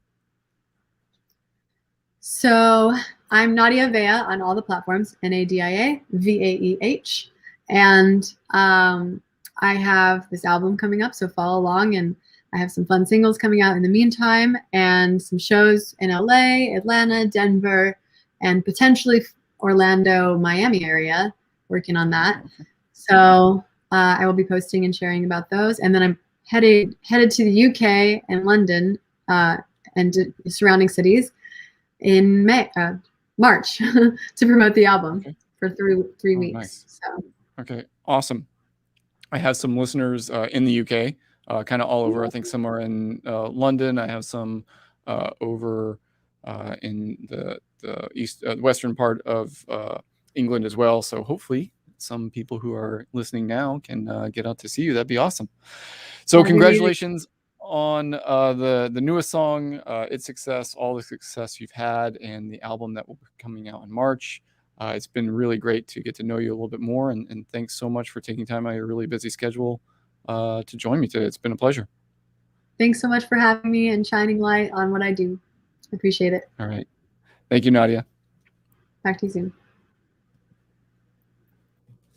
So I'm Nadia Vea on all the platforms, Nadia Vaeh. And I have this album coming up, so follow along. And I have some fun singles coming out in the meantime, and some shows in LA, Atlanta, Denver, and potentially Orlando, Miami area, working on that. So I will be posting and sharing about those. And then I'm headed to the UK and London and surrounding cities in March to promote the album for three weeks. Nice. So. Okay, awesome. I have some listeners in the UK. Kind of all over. I think some are in London. I have some over in the western part of England as well. So hopefully some people who are listening now can get out to see you. That'd be awesome. So congratulations on the newest song, its success, all the success you've had, and the album that will be coming out in March. It's been really great to get to know you a little bit more, and thanks so much for taking time out of your really busy schedule to join me today. It's been a pleasure. Thanks so much for having me and shining light on what I do. I appreciate it. All right. Thank you, Nadia. Talk to you soon.